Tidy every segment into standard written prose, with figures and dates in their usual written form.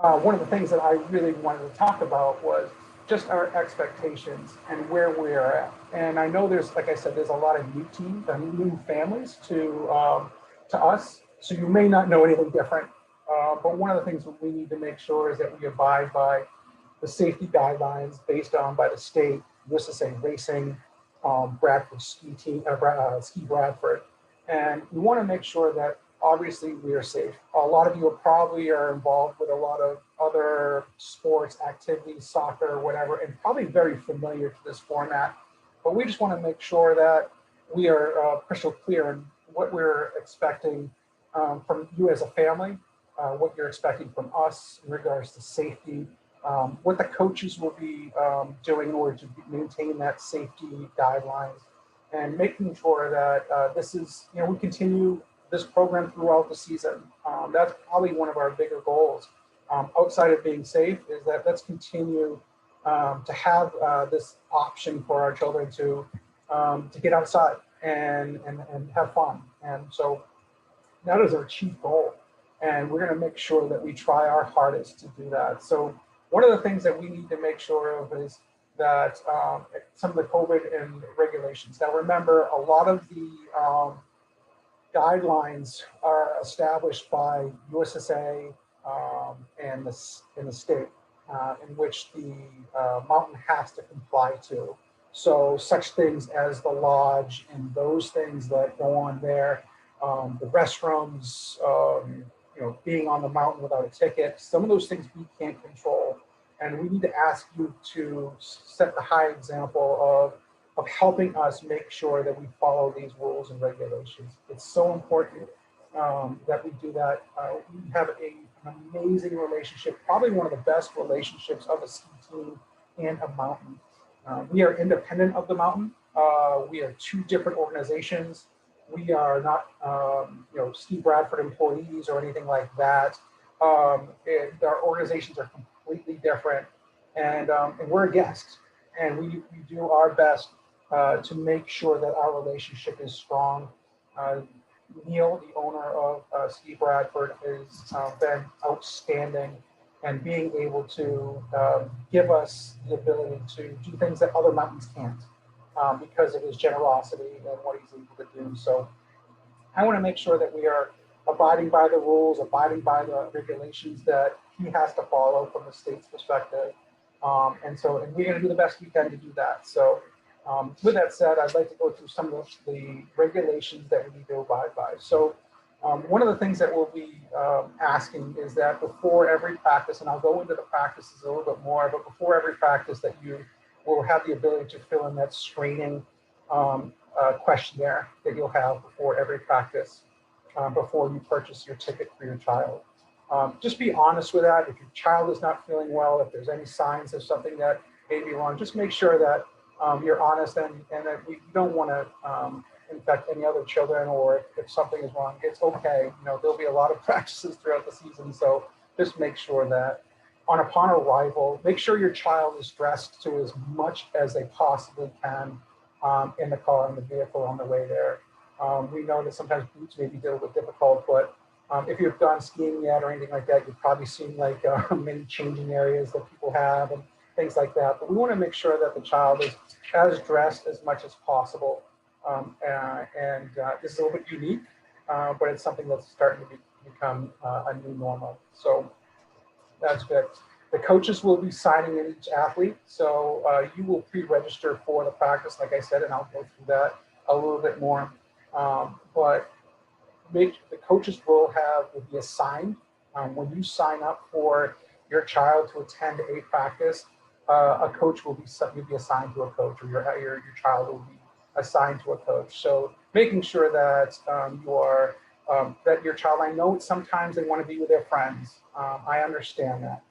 One of the things that I really wanted to talk about was just our expectations and where we are at. And I know there's, like I said, there's a lot of new teams and new families to us. So you may not know anything different. But one of the things that we need to make sure is that we abide by the safety guidelines based on by the state, USSA Racing, Bradford Ski Team, Ski Bradford, and we want to make sure that obviously we are safe. A lot of you probably are involved with a lot of other sports activities, soccer, whatever, and probably very familiar to this format. But we just want to make sure that we are crystal clear in what we're expecting from you as a family, what you're expecting from us in regards to safety, what the coaches will be doing in order to maintain that safety guidelines, and making sure that this is, we continue this program throughout the season. That's probably one of our bigger goals. Outside of being safe, is that let's continue to have this option for our children to get outside and have fun. And so that is our chief goal. And we're going to make sure that we try our hardest to do that. So one of the things that we need to make sure of is that some of the COVID and regulations. Now, remember, a lot of the guidelines are established by USSA and the state, in which the mountain has to comply to. So such things as the lodge and those things that go on there, the restrooms, being on the mountain without a ticket, some of those things we can't control. And we need to ask you to set the high example of helping us make sure that we follow these rules and regulations. It's so important that we do that. We have an amazing relationship, probably one of the best relationships of a ski team and a mountain. We are independent of the mountain. We are two different organizations. We are not, Ski Bradford employees or anything like that. Our organizations are completely different, and we're a guest, and we do our best to make sure that our relationship is strong. Neil, the owner of Ski Bradford, has been outstanding and being able to give us the ability to do things that other mountains can't because of his generosity and what he's able to do. So I want to make sure that we are abiding by the rules, abiding by the regulations that he has to follow from the state's perspective. And we're going to do the best we can to do that. So with that said, I'd like to go through some of the regulations that we need to abide by. So one of the things that we'll be asking is that before every practice, and I'll go into the practices a little bit more, but before every practice that you will have the ability to fill in that screening questionnaire that you'll have before every practice, before you purchase your ticket for your child. Just be honest with that. If your child is not feeling well, if there's any signs of something that may be wrong, just make sure that you're honest and that you don't want to infect any other children, or if something is wrong, it's okay. There'll be a lot of practices throughout the season, so just make sure that upon arrival, make sure your child is dressed to as much as they possibly can in the car, in the vehicle on the way there. We know that sometimes boots may be a little bit difficult, but if you've gone skiing yet or anything like that, you've probably seen like many changing areas that people have and things like that. But we want to make sure that the child is as dressed as much as possible. This is a little bit unique, but it's something that's starting to become a new normal. So that's good. The coaches will be signing in each athlete. So you will pre-register for the practice, like I said, and I'll go through that a little bit more. But the coaches will be assigned when you sign up for your child to attend a practice. A coach will be assigned to a coach, or your child will be assigned to a coach. So making sure that you are that your child. I know sometimes they want to be with their friends. I understand that.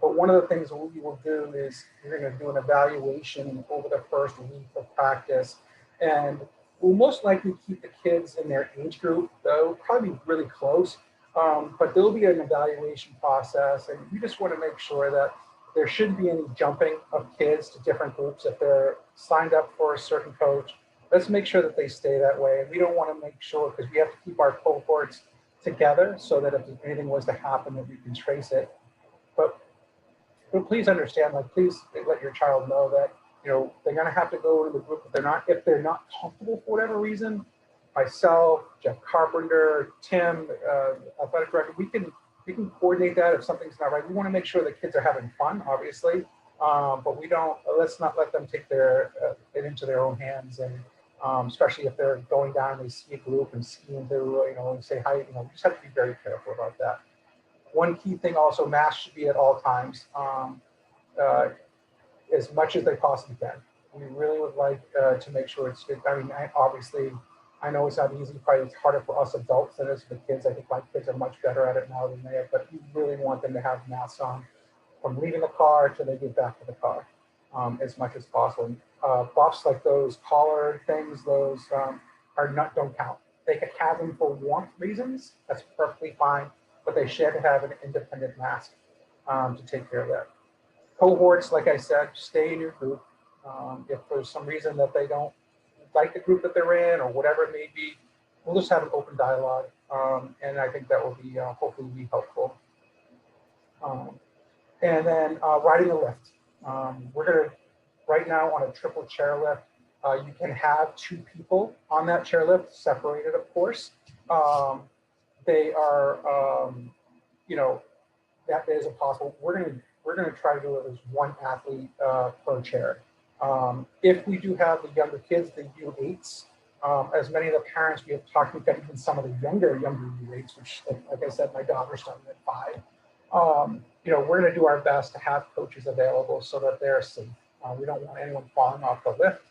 But one of the things that we will do is we're going to do an evaluation over the first week of practice, and we'll most likely keep the kids in their age group. They'll probably be really close, but there'll be an evaluation process, and we just want to make sure that there shouldn't be any jumping of kids to different groups. If they're signed up for a certain coach, let's make sure that they stay that way. And we don't want to make because we have to keep our cohorts together so that if anything was to happen, that we can trace it. but please understand, like, please let your child know that, they're going to have to go to the group if they're not comfortable for whatever reason. Myself, Jeff Carpenter, Tim, athletic director, we can coordinate that if something's not right. We want to make sure the kids are having fun, obviously, but let's not let them take it into their own hands, and especially if they're going down and they see a group and skiing through, and say hi. We just have to be very careful about that. One key thing also, masks should be at all times, as much as they possibly can. We really would like to make sure it's good. I mean, obviously, I know it's not easy. Probably it's harder for us adults than it is for the kids. I think my kids are much better at it now than they are, but you really want them to have masks on from leaving the car till they get back to the car, as much as possible. Buffs like those collar things, those don't count. They can have them for warmth reasons. That's perfectly fine, but they should have an independent mask to take care of that. Cohorts, like I said, stay in your group. If there's some reason that they don't like the group that they're in or whatever it may be, we'll just have an open dialogue. And I think that will be hopefully be helpful. And then riding a lift. We're going to, right now on a triple chairlift, you can have 2 people on that chairlift, separated, of course. They are, that is impossible. We're going to try to do it as 1 athlete per chair. If we do have the younger kids, the U8s, as many of the parents we have talked with, even some of the younger U8s, which, like I said, my daughter started at 5. We're going to do our best to have coaches available so that they're safe. We don't want anyone falling off the lift,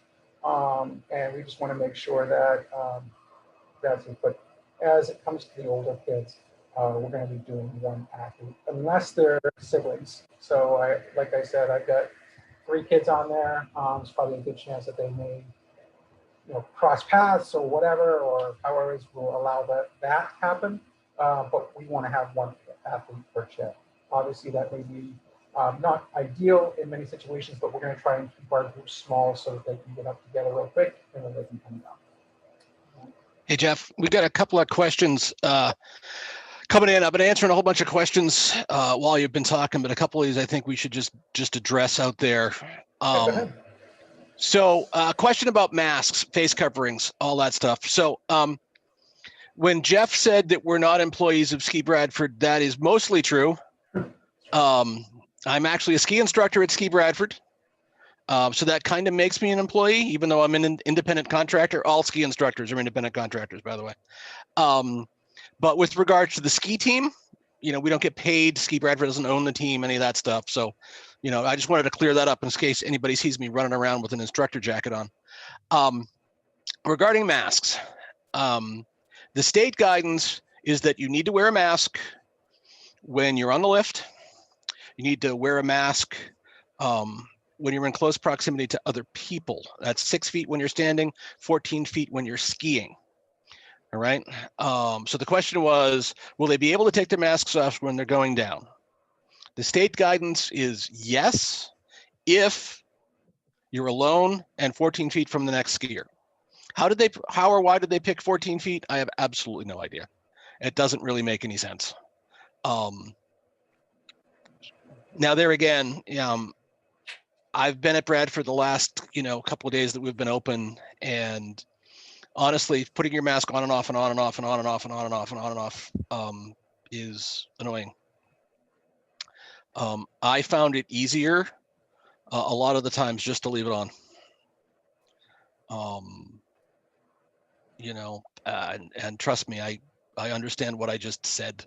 and we just want to make sure that that's it. But as it comes to the older kids, we're going to be doing 1 athlete, unless they're siblings. So, like I said, I've got 3 kids on there. There's probably a good chance that they may, cross paths or whatever, or however will allow that happen. But we want to have 1 athlete per chair. Obviously, that may be not ideal in many situations, but we're going to try and keep our groups small so that they can get up together real quick and then they can come down. Hey, Jeff, we got a couple of questions coming in. I've been answering a whole bunch of questions while you've been talking, but a couple of these I think we should just address out there. Go ahead. So question about masks, face coverings, all that stuff. So when Jeff said that we're not employees of Ski Bradford, that is mostly true. I'm actually a ski instructor at Ski Bradford. So that kind of makes me an employee, even though I'm an independent contractor. All ski instructors are independent contractors, by the way. But with regards to the ski team, we don't get paid. Ski Bradford doesn't own the team, any of that stuff. So, I just wanted to clear that up in case anybody sees me running around with an instructor jacket on. Regarding masks, the state guidance is that you need to wear a mask when you're on the lift. You need to wear a mask when you're in close proximity to other people. That's 6 feet when you're standing, 14 feet when you're skiing. All right. So the question was, will they be able to take their masks off when they're going down? The state guidance is yes, if you're alone and 14 feet from the next skier. How or why did they pick 14 feet? I have absolutely no idea. It doesn't really make any sense. Now there again, I've been at Bradford the last, couple of days that we've been open, and honestly, putting your mask on and off and on and off and on and off and on and off and on and off is annoying. I found it easier a lot of the times just to leave it on. And trust me, I understand what I just said.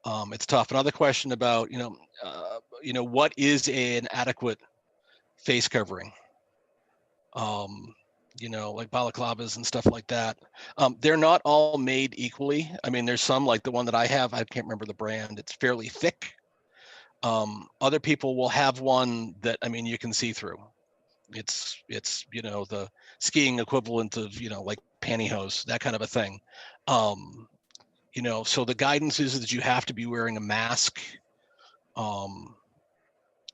It's tough. Another question about, what is an adequate face covering? Like balaclavas and stuff like that. They're not all made equally. I mean, there's some like the one that I have, I can't remember the brand. It's fairly thick. Other people will have one that, you can see through. It's the skiing equivalent of, like pantyhose, that kind of a thing. So the guidance is that you have to be wearing a mask.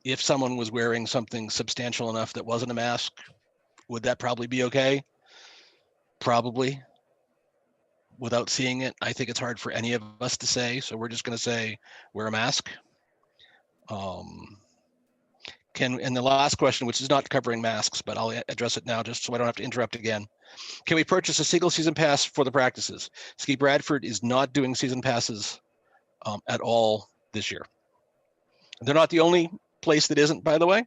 If someone was wearing something substantial enough that wasn't a mask, would that probably be okay? Probably. Without seeing it, I think it's hard for any of us to say. So we're just going to say wear a mask. And the last question, which is not covering masks, but I'll address it now just so I don't have to interrupt again. Can we purchase a single season pass for the practices? Ski Bradford is not doing season passes at all this year. They're not the only place that isn't, by the way.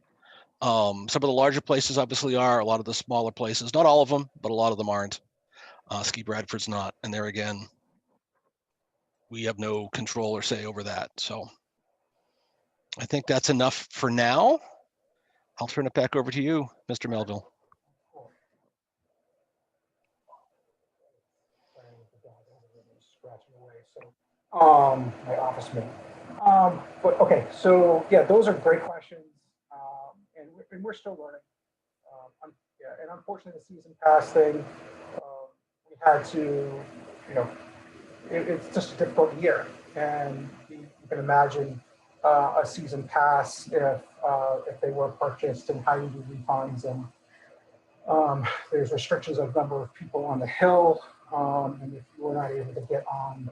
Some of the larger places obviously are, a lot of the smaller places, not all of them, but a lot of them aren't. Ski Bradford's not. And there again, we have no control or say over that. So I think that's enough for now. I'll turn it back over to you, Mr. Melville. Scratching away, so my office mate. But okay, so yeah, those are great questions, and we're still learning. Yeah, and unfortunately, the season pass thing, we had to, it's just a difficult year, and you can imagine a season pass if they were purchased and how you do refunds, and there's restrictions of number of people on the hill, and if you were not able to get on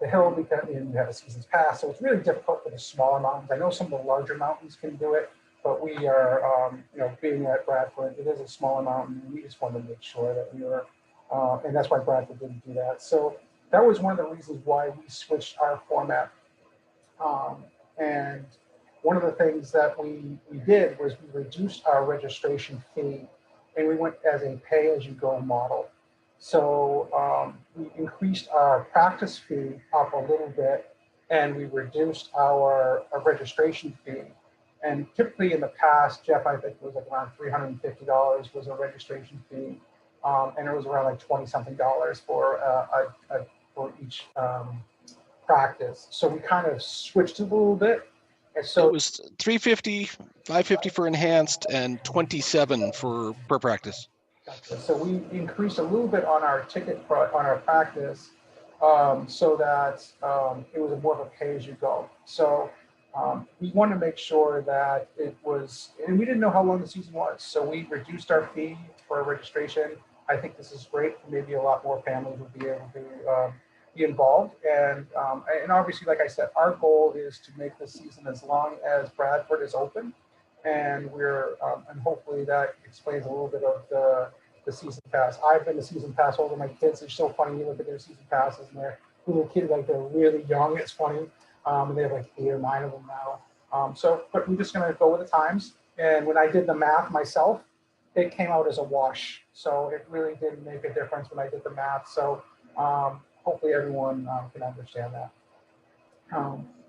the hill because you have a season's pass, so it's really difficult for the smaller mountains. I know some of the larger mountains can do it, but we are, being at Bradford, it is a smaller mountain, and we just wanted to make sure that we were, and that's why Bradford didn't do that. So that was one of the reasons why we switched our format. And one of the things that we did was we reduced our registration fee, and we went as a pay-as-you-go model. So we increased our practice fee up a little bit, and we reduced our registration fee. And typically in the past, Jeff, I think it was like around $350 was a registration fee, and it was around like 20 something dollars for for each practice. So we kind of switched it a little bit. And so it was $350, $550 for enhanced, and $27 for per practice. Gotcha. So we increased a little bit on our on our practice, so that it was more of a pay-as-you-go. So we wanted to make sure that it was, and we didn't know how long the season was, so we reduced our fee for our registration. I think this is great. Maybe a lot more families will be able to be involved, and obviously, like I said, our goal is to make this season as long as Bradford is open. And we're and hopefully that explains a little bit of the season pass. I've been a season pass holder. My kids, it's so funny. You look at their season passes, and they're little kids, like they're really young. It's funny, and they have like 8 or 9 of them now. But we're just gonna go with the times. And when I did the math myself, it came out as a wash. So it really didn't make a difference when I did the math. So hopefully everyone can understand that.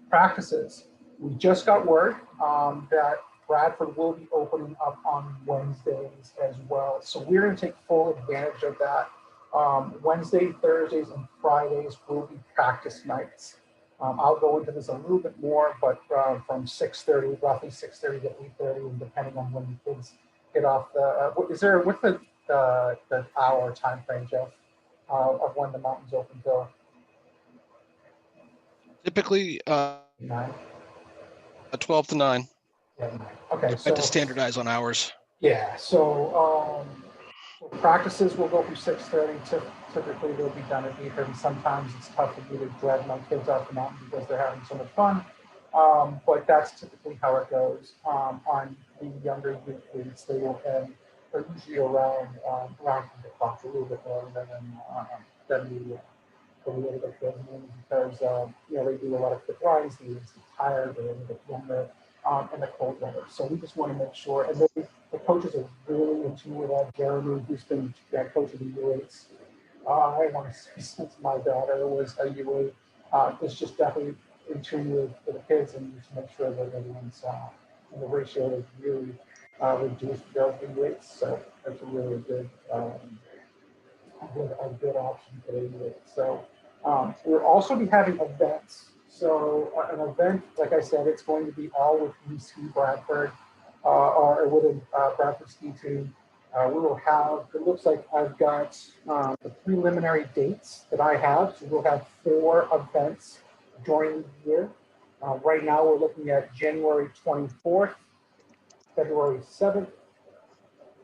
Practices. We just got word that Bradford will be opening up on Wednesdays as well. So we're going to take full advantage of that. Wednesday, Thursdays, and Fridays will be practice nights. I'll go into this a little bit more, but from 6:30, roughly 6:30 to 8:30, and depending on when the kids get off the, what's the hour time frame, Jeff, of when the mountain's open till? Typically 9? 12 to 9. Yeah, 9. Okay, I have to standardize on hours. Yeah, so practices will go from 6:30 to typically they'll be done at 8:30. Sometimes it's tough for me to drag my kids off the mountain because they're having so much fun. But that's typically how it goes. On the younger youth groups, they will end, they're usually around 8 o'clock, a little bit more than the other kids, because they do a lot of quick lines, they get tired, they're a little bit younger, and the cold weather. So we just want to make sure, and the coaches are really in tune with that. Jeremy, who's been coach of the U8s, I want to say since my daughter was a U8, is just definitely in tune with the kids, and just make sure that everyone's and the ratio is really reduced those U8s. So that's a really good good option for the U8. So we'll also be having events. So an event, like I said, it's going to be all with Ski Bradford or within Bradford Ski Team. We will have, it looks like I've got the preliminary dates that I have. So we'll have 4 events during the year. Right now we're looking at January 24th, February 7th,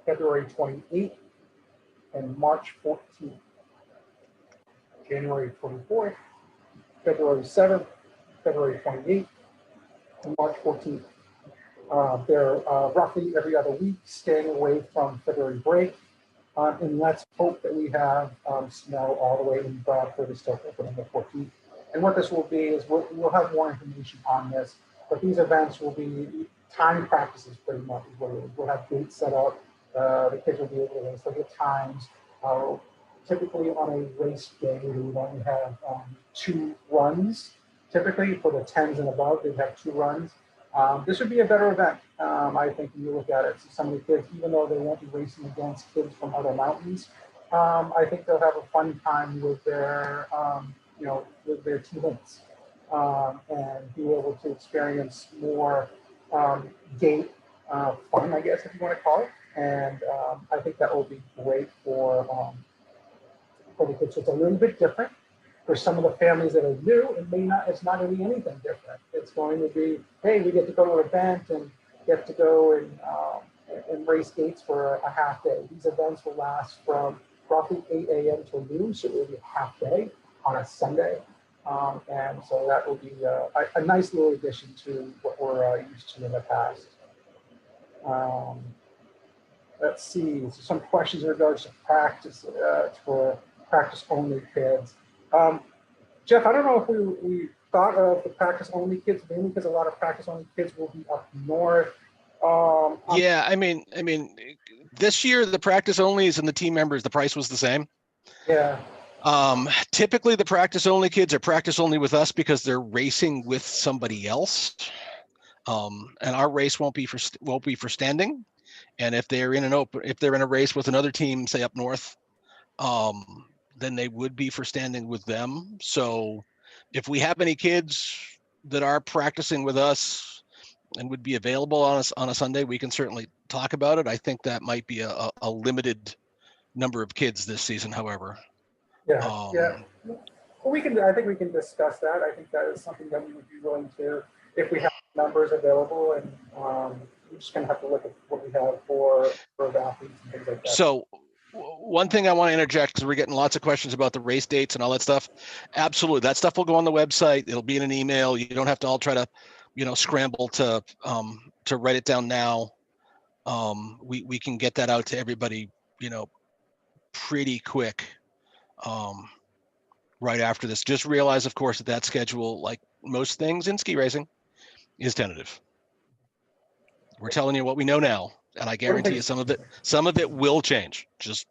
February 28th, and March 14th. January 24th, February 7th, February 28th, and March 14th. They're roughly every other week, staying away from February break. And let's hope that we have snow all the way in Bradford is still open on the 14th. And what this will be is we'll have more information on this, but these events will be time practices pretty much is what it is. We'll have dates set up. The kids will be able to race, look at times. Typically on a race day, we would only have 2 runs. Typically for the 10s and above, they'd have 2 runs. This would be a better event, I think, when you look at it. So some of the kids, even though they won't be racing against kids from other mountains, I think they'll have a fun time with their, with their teammates, and be able to experience more gate fun, I guess, if you want to call it. And I think that will be great for the kids. So it's a little bit different. For some of the families that are new, it's not going to be anything different. It's going to be, hey, we get to go to an event and get to go and race gates for a half day. These events will last from roughly 8 a.m. till noon, so it will be a half day on a Sunday. And so that will be a nice little addition to what we're used to in the past. Let's see, so some questions in regards to practice for practice-only kids. Jeff, I don't know if we thought of the practice-only kids, mainly because a lot of practice-only kids will be up north. Yeah, I mean, this year the practice-onlys and the team members, the price was the same. Yeah. Typically, the practice-only kids are practice-only with us because they're racing with somebody else, and our race won't be for standing. And if they're in a race with another team, say up north, then they would be for standing with them. So if we have any kids that are practicing with us and would be available on a Sunday, we can certainly talk about it. I think that might be a limited number of kids this season, however. Yeah. Well, I think we can discuss that. I think that is something that we would be willing to, if we have numbers available, and we're just going to have to look at what we have for athletes and things like that. So one thing I want to interject, because we're getting lots of questions about the race dates and all that stuff. Absolutely. That stuff will go on the website. It'll be in an email. You don't have to all try to, scramble to write it down now. We can get that out to everybody, pretty quick. Right after this. Just realize, of course, that schedule, like most things in ski racing, is tentative. We're telling you what we know now, and I guarantee you some of it will change. Just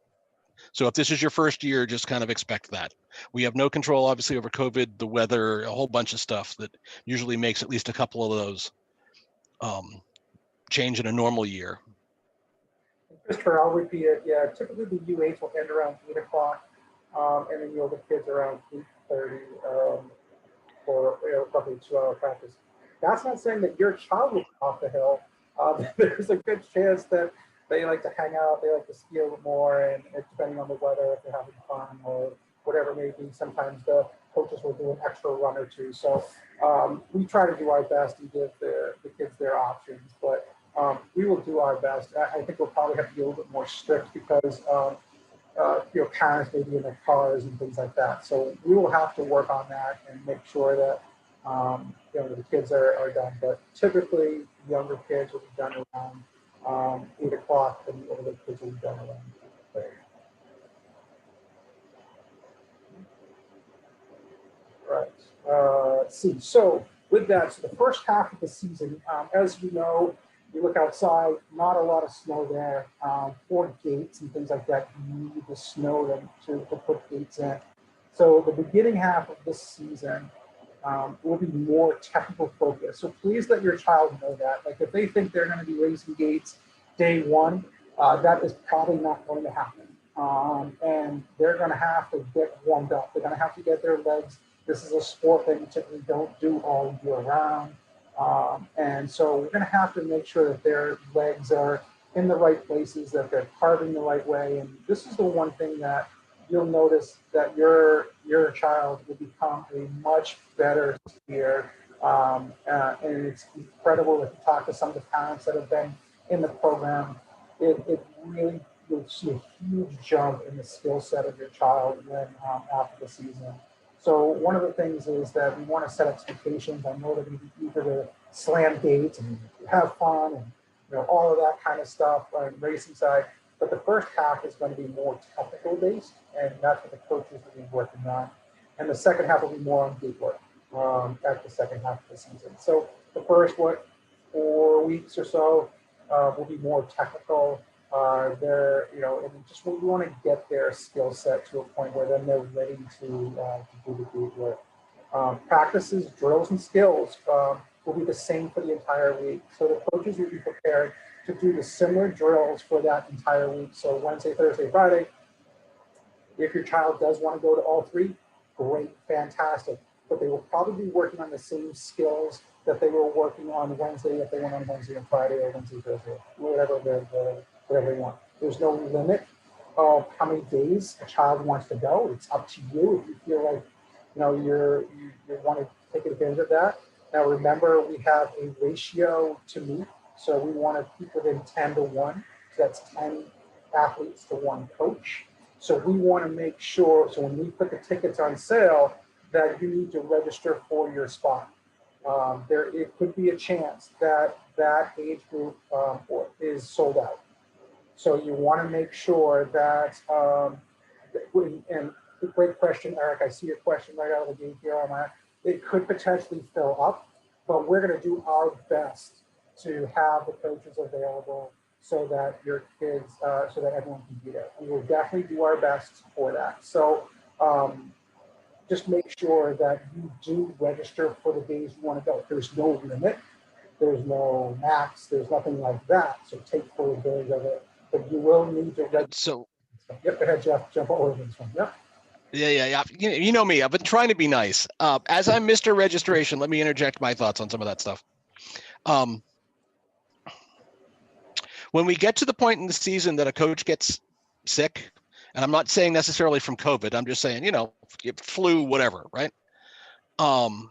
so if this is your first year, just kind of expect that. We have no control, obviously, over COVID, the weather, a whole bunch of stuff that usually makes at least a couple of those change in a normal year. Christopher, I'll repeat it. Yeah, typically the U8s will end around 8 o'clock. And then the kids around 8:30 for roughly a 2-hour practice. That's not saying that your child will be off the hill. There's a good chance that they like to hang out, they like to ski a little more, and depending on the weather, if they're having fun or whatever it may be, sometimes the coaches will do an extra run or two. So we try to do our best and give the kids their options, but we will do our best. I think we'll probably have to be a little bit more strict because parents may be in their cars and things like that. So we will have to work on that and make sure that the kids are done. But typically, younger kids will be done around 8 o'clock, and the older kids will be done around 8:30. Right. Let's see. So with that, so the first half of the season, as you know, you look outside, not a lot of snow there. For gates and things like that, you need the snow to put gates in. So the beginning half of this season will be more technical focused. So please let your child know that. Like if they think they're going to be racing gates day one, that is probably not going to happen. And they're going to have to get warmed up. They're going to have to get their legs. This is a sport that you typically don't do all year round. And so we're going to have to make sure that their legs are in the right places, that they're carving the right way. And this is the one thing that you'll notice that your child will become a much better skier. And it's incredible if you talk to some of the parents that have been in the program. It really, you'll see a huge jump in the skill set of your child when after the season. So one of the things is that we want to set expectations. I know that you'd be eager slam dates and have fun and all of that kind of stuff on racing side. But the first half is going to be more technical based, and that's what the coaches will be working on. And the second half will be more on gate work at the second half of the season. So the first 4 weeks or so will be more technical. And just we want to get their skill set to a point where then they're ready to do the gate work. Practices, drills, and skills will be the same for the entire week. So the coaches will be prepared to do the similar drills for that entire week. So Wednesday, Thursday, Friday. If your child does want to go to all three, great, fantastic. But they will probably be working on the same skills that they were working on Wednesday if they went on Wednesday and Friday or Wednesday, Thursday, whatever they want. There's no limit of how many days a child wants to go. It's up to you if you feel like you want to take advantage of that. Now remember, we have a ratio to meet, so we want to keep within 10 to 1. So that's 10 athletes to 1 coach. So we want to make sure, so when we put the tickets on sale, that you need to register for your spot. It could be a chance that that age group is sold out. So you want to make sure that, and great question, Eric. I see your question right out of the gate here on that. It could potentially fill up, but we're going to do our best to have the coaches available so that your kids, so that everyone can be there. We will definitely do our best for that. So just make sure that you do register for the days you want to go. There's no limit. There's no max. There's nothing like that. So take full advantage of it. But you will need to register. So, yep, go ahead, Jeff. Jump over this one. Yep. Yeah. You know me. I've been trying to be nice. As I'm Mr. Registration, let me interject my thoughts on some of that stuff. When we get to the point in the season that a coach gets sick, and I'm not saying necessarily from COVID, I'm just saying, flu, whatever, right? Our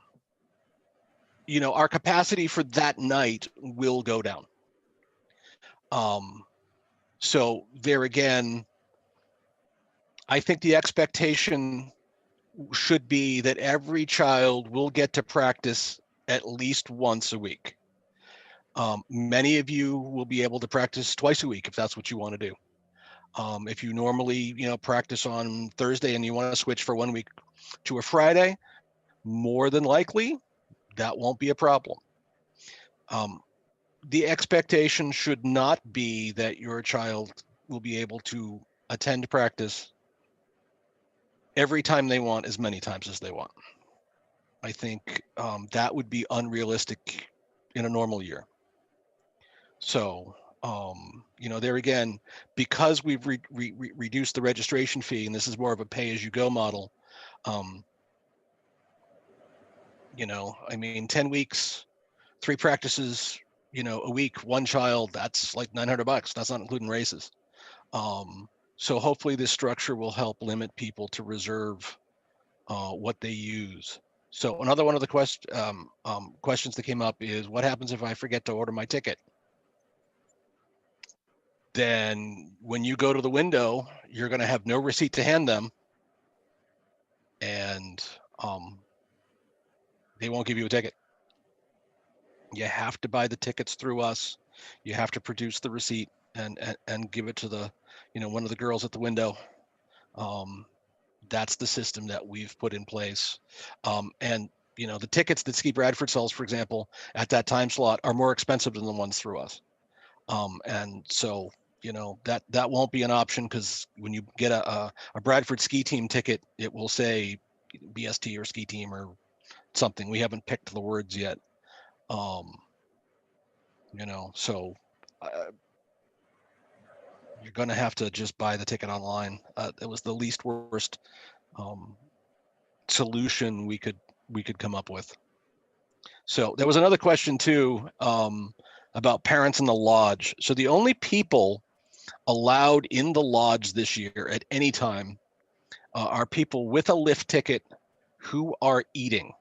capacity for that night will go down. So there again, I think the expectation should be that every child will get to practice at least once a week. Many of you will be able to practice twice a week if that's what you want to do. If you normally, practice on Thursday and you want to switch for 1 week to a Friday, more than likely, that won't be a problem. The expectation should not be that your child will be able to attend practice every time they want, as many times as they want. I think that would be unrealistic in a normal year. So, there again, because we've reduced the registration fee, and this is more of a pay-as-you-go model, 10 weeks, 3 practices, a week, 1 child, that's like $900. That's not including races. So hopefully this structure will help limit people to reserve what they use. So another one of the questions that came up is, what happens if I forget to order my ticket? Then when you go to the window, you're going to have no receipt to hand them, and they won't give you a ticket. You have to buy the tickets through us. You have to produce the receipt and give it to the, one of the girls at the window. That's the system that we've put in place. And the tickets that Ski Bradford sells, for example, at that time slot are more expensive than the ones through us. And so, that won't be an option, because when you get a Bradford ski team ticket, it will say BST or ski team or something. We haven't picked the words yet. So you're going to have to just buy the ticket online. It was the least worst solution we could come up with. So there was another question too, about parents in the lodge. So the only people allowed in the lodge this year at any time are people with a lift ticket who are eating.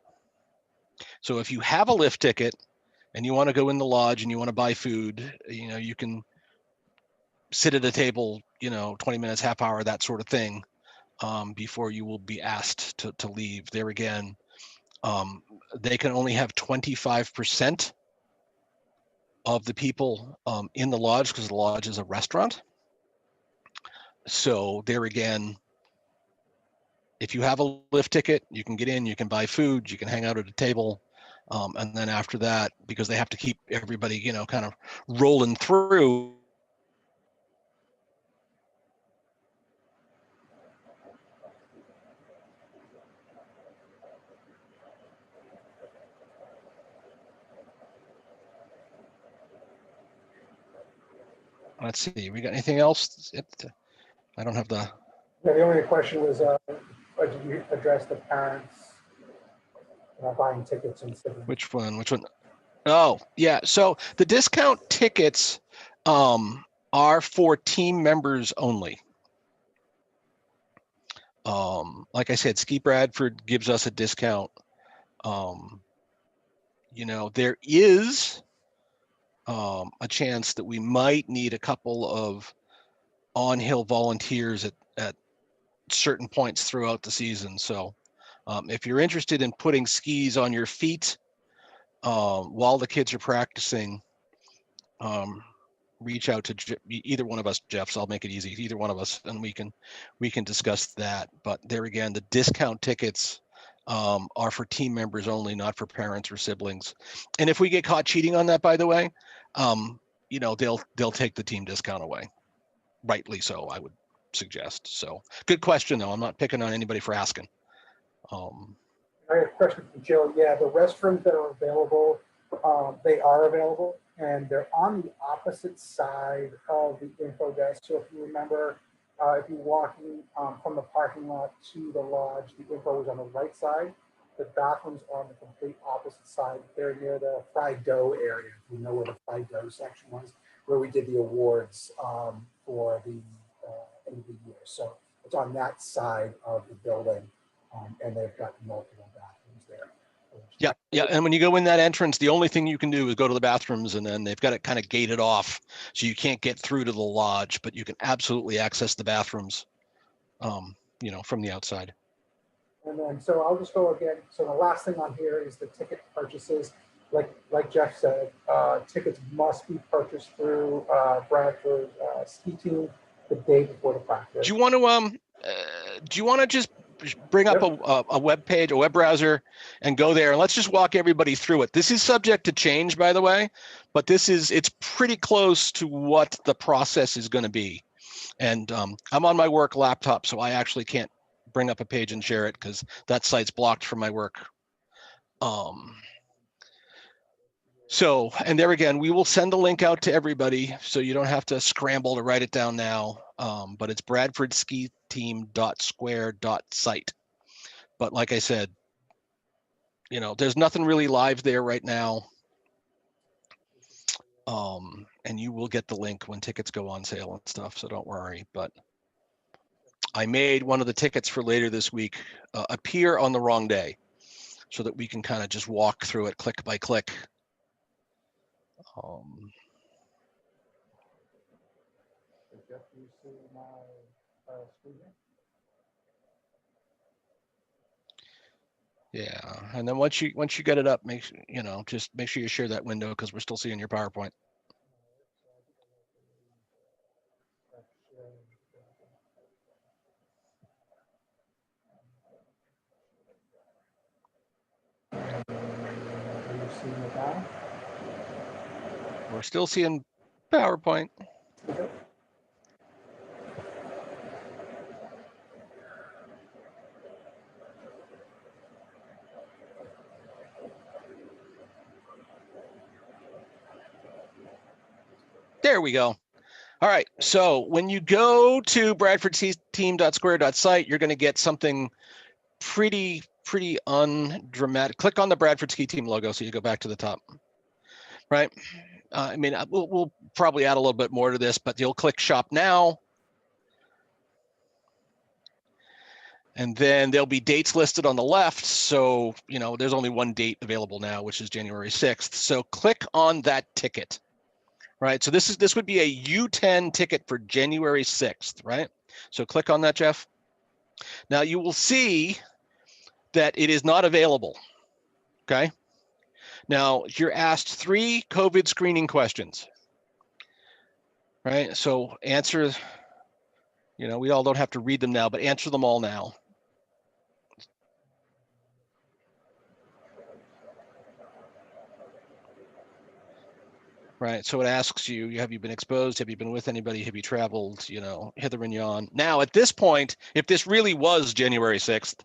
So if you have a lift ticket and you want to go in the lodge and you want to buy food, you can sit at a table, 20 minutes, half hour, that sort of thing, before you will be asked to leave. There again, they can only have 25% of the people in the lodge, because the lodge is a restaurant. So there again, if you have a lift ticket, you can get in, you can buy food, you can hang out at a table. And then after that, because they have to keep everybody, you know, kind of rolling through. Let's see, we got anything else? I don't have the. Yeah, the only question was, did you address the parents buying tickets and sitting? Which one? Which one? Oh, yeah. So the discount tickets are for team members only. Like I said, Ski Bradford gives us a discount. You know, there is a chance that we might need a couple of on-hill volunteers at certain points throughout the season. So if you're interested in putting skis on your feet while the kids are practicing, reach out to either one of us, Jeff. So I'll make it easy, either one of us, and we can discuss that. But there again, the discount tickets are for team members only, not for parents or siblings. And if we get caught cheating on that, by the way, you know, they'll take the team discount away. Rightly so, I would suggest. So good question though. I'm not picking on anybody for asking. I have a question from Jill. Yeah, the restrooms that are available, they are available, and they're on the opposite side of the info desk. So if you remember, if you're walking from the parking lot to the lodge, the info is on the right side. The bathrooms are on the complete opposite side. They're near the fried dough area. If you know where the fried dough section was, where we did the awards for the end of the year. So it's on that side of the building. And they've got multiple bathrooms there. Yeah, yeah. And when you go in that entrance, the only thing you can do is go to the bathrooms, and then they've got it kind of gated off, so you can't get through to the lodge, but you can absolutely access the bathrooms, you know, from the outside. And then, so I'll just go again. So the last thing on here is the ticket purchases. Like Jeff said, tickets must be purchased through Bradford ski team the day before the practice. Do you want to just bring up a web page, a web browser, and go there, and let's just walk everybody through it. This is subject to change, by the way, but it's pretty close to what the process is going to be. And I'm on my work laptop, so I actually can't bring up a page and share it because that site's blocked from my work. So, and there again, we will send the link out to everybody, so you don't have to scramble to write it down now. But it's bradfordskiteam.square.site. But like I said, you know, there's nothing really live there right now. And you will get the link when tickets go on sale and stuff, so don't worry. But I made one of the tickets for later this week appear on the wrong day so that we can kind of just walk through it click by click. Jeff, do you see my screen here? Yeah, and then once you get it up, just make sure you share that window because we're still seeing your PowerPoint. We're still seeing PowerPoint. Okay. There we go. All right, so when you go to bradfordteam.square.site, you're going to get something pretty undramatic. Click on the Bradford Ski Team logo so you go back to the top, right? I mean, we'll probably add a little bit more to this, but you'll click Shop Now. And then there'll be dates listed on the left. So, you know, there's only one date available now, which is January 6th. So click on that ticket, right? So this would be a U10 ticket for January 6th, right? So click on that, Jeff. Now you will see that it is not available, okay? Now, you're asked 3 COVID screening questions, right? So answer, we all don't have to read them now, but answer them all now. Right, so it asks you, have you been exposed? Have you been with anybody? Have you traveled, hither and yon? Now, at this point, if this really was January 6th,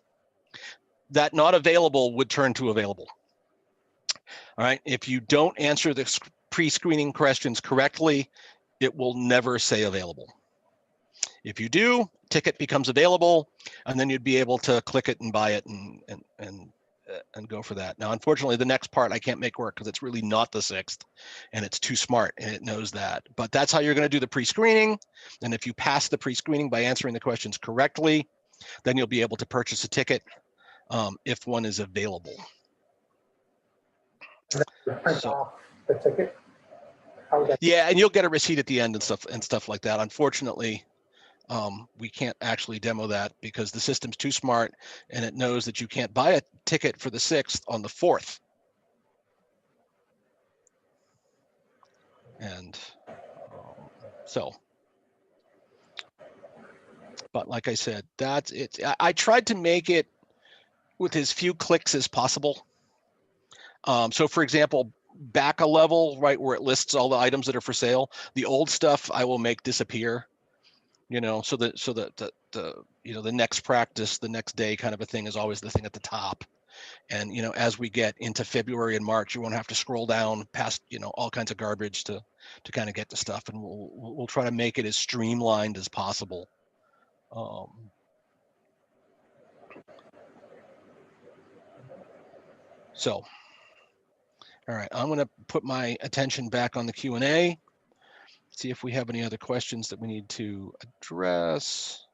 that not available would turn to available. All right, if you don't answer the pre-screening questions correctly, it will never say available. If you do, ticket becomes available, and then you'd be able to click it and buy it and go for that. Now, unfortunately, the next part I can't make work because it's really not the 6th, and it's too smart, and it knows that. But that's how you're going to do the pre-screening. And if you pass the pre-screening by answering the questions correctly, then you'll be able to purchase a ticket if one is available. Print So, off the ticket. How would that? yeah, and you'll get a receipt at the end and stuff like that. Unfortunately, we can't actually demo that because the system's too smart and it knows that you can't buy a ticket for the 6th on the 4th. And but like I said, that's it. I tried to make it with as few clicks as possible. So for example, back a level, right, where it lists all the items that are for sale, the old stuff I will make disappear, so that the next practice, the next day kind of a thing is always the thing at the top. And, as we get into February and March, you won't have to scroll down past, all kinds of garbage to kind of get to stuff. And we'll try to make it as streamlined as possible. So, all right, I'm going to put my attention back on the Q&A, see if we have any other questions that we need to address.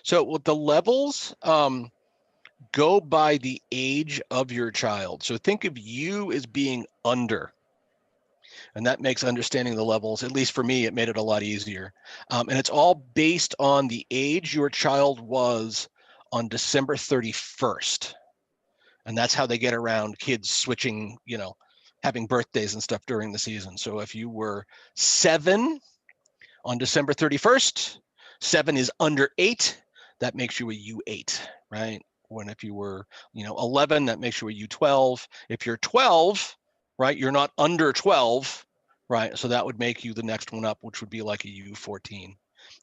So with the levels, go by the age of your child. So think of you as being under. And that makes understanding the levels, at least for me, it made it a lot easier. And it's all based on the age your child was on December 31st. And that's how they get around kids switching, having birthdays and stuff during the season. So if you were 7 on December 31st, 7 is under 8, that makes you a U8, right? When if you were, 11, that makes you a U12. If you're 12, right, you're not under 12, right? So that would make you the next one up, which would be like a U14.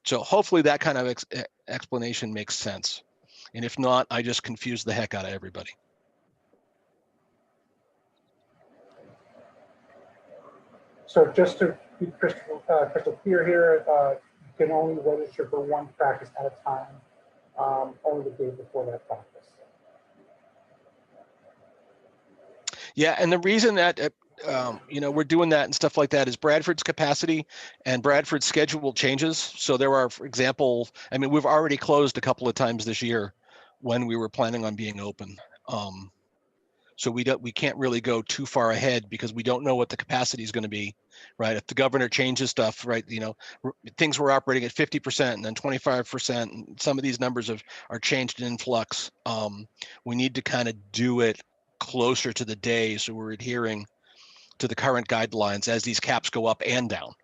So hopefully that kind of explanation makes sense. And if not, I just confuse the heck out of everybody. So just to be crystal clear here, you can only register for one practice at a time, only the day before that practice. Yeah, and the reason that we're doing that and stuff like that is Bradford's capacity and Bradford's schedule changes. So there are, for example, we've already closed a couple of times this year when we were planning on being open. So we can't really go too far ahead because we don't know what the capacity is going to be, right? If the governor changes stuff, right, things were operating at 50% and then 25%, and some of these numbers are changed in flux. We need to kind of do it closer to the day, so we're adhering to the current guidelines as these caps go up and down.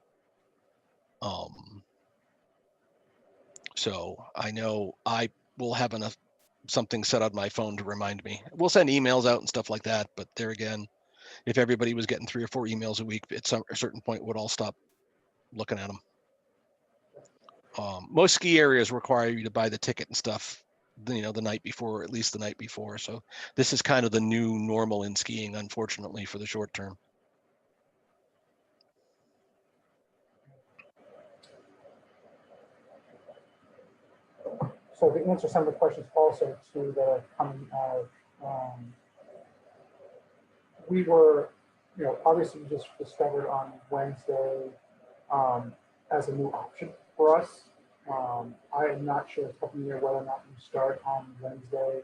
So I know I will have something set on my phone to remind me. We'll send emails out and stuff like that, but there again, if everybody was getting 3 or 4 emails a week, at a certain point we'd all stop looking at them. Most ski areas require you to buy the ticket and stuff, the night before, or at least the night before. So this is kind of the new normal in skiing, unfortunately, for the short term. So to answer some of the questions also too that are coming out, we were, obviously we just discovered on Wednesday as a new option for us. I am not sure it's helping me whether or not we start on Wednesday.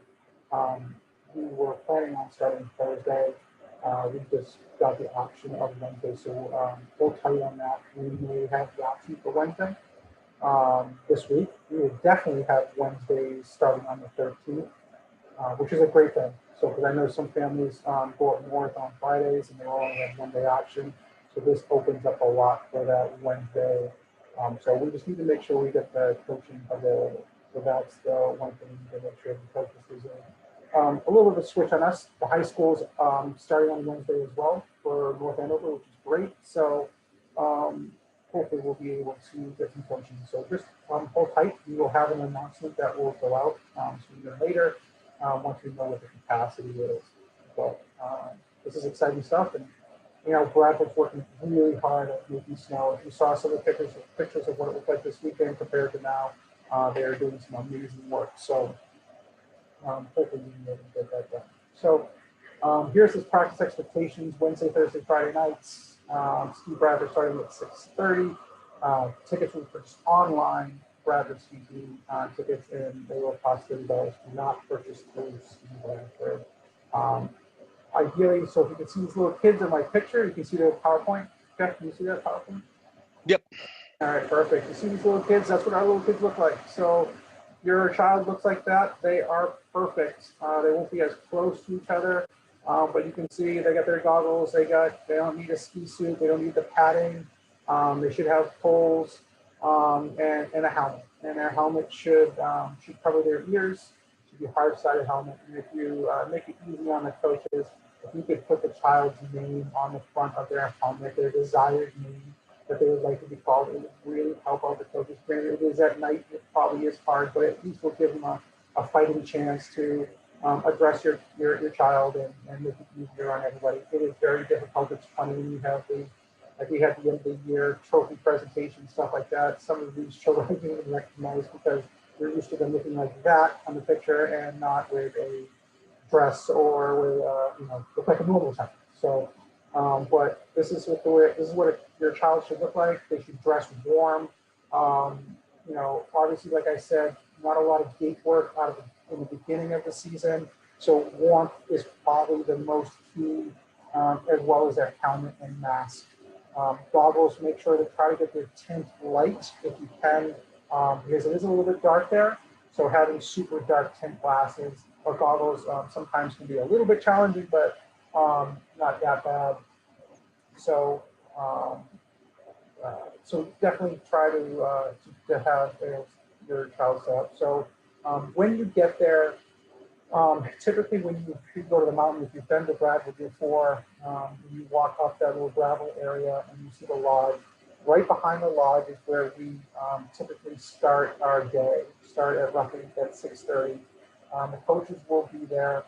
We were planning on starting Thursday. We just got the option of Wednesday, so we'll tell you on that. We may have the option for Wednesday. this week. We will definitely have Wednesdays starting on the 13th, which is a great thing. So, because I know some families go up north on Fridays and they only have one day option. So this opens up a lot for that Wednesday. So we just need to make sure we get the coaching available. So that's the one thing we need to make sure the coaches is in. A little bit of a switch on us. The high school's starting on Wednesday as well for North Andover, which is great. So hopefully we'll be able to get some coaching. So just hold tight. We will have an announcement that will go out sooner or later once we know what the capacity is. But this is exciting stuff. And, you know, Bradford's working really hard at making snow. If you saw some of the pictures of what it looked like this weekend compared to now, they're doing some amazing work. So hopefully we can be able to get that done. So here's his practice expectations: Wednesday, Thursday, Friday nights. Ski Bradford starting at 6:30. Tickets will be purchased online. Bradford Ski Team tickets, and they will cost $30. Do not purchase through Ski Bradford. Ideally, so if you can see these little kids in my picture, you can see their PowerPoint. Jeff, can you see that PowerPoint? Yep. All right, perfect. You see these little kids? That's what our little kids look like. So your child looks like that. They are perfect. They won't be as close to each other, but you can see they got their goggles. They don't need a ski suit. They don't need the padding. They should have poles and a helmet. And their helmet should cover their ears. Should be a hard-sided helmet. And if you make it easy on the coaches, if you could put the child's name on the front of their helmet, their desired name that they would like to be called, it would really help out the coaches. Granted, it is at night, it probably is hard, but at least we'll give them a fighting chance to address your child and make it easier on everybody. It is very difficult. It's funny when you have like we had the end of the year trophy presentation, stuff like that. Some of these children I didn't even recognize because we're used to them looking like that on the picture and not with a dress or with look like a normal child. So, but this is what your child should look like. They should dress warm. Obviously, like I said, not a lot of gate work in the beginning of the season. So warmth is probably the most key, as well as their helmet and mask. Goggles, make sure to try to get their tint light if you can, because it is a little bit dark there. So having super dark tint glasses or goggles sometimes can be a little bit challenging, but not that bad. So definitely try to have your child set up. So when you get there, typically when you go to the mountain, if you've been to Bradford before, you walk up that little gravel area and you see the lodge. Right behind the lodge is where we typically start our day. Start at roughly at 6:30. The coaches will be there,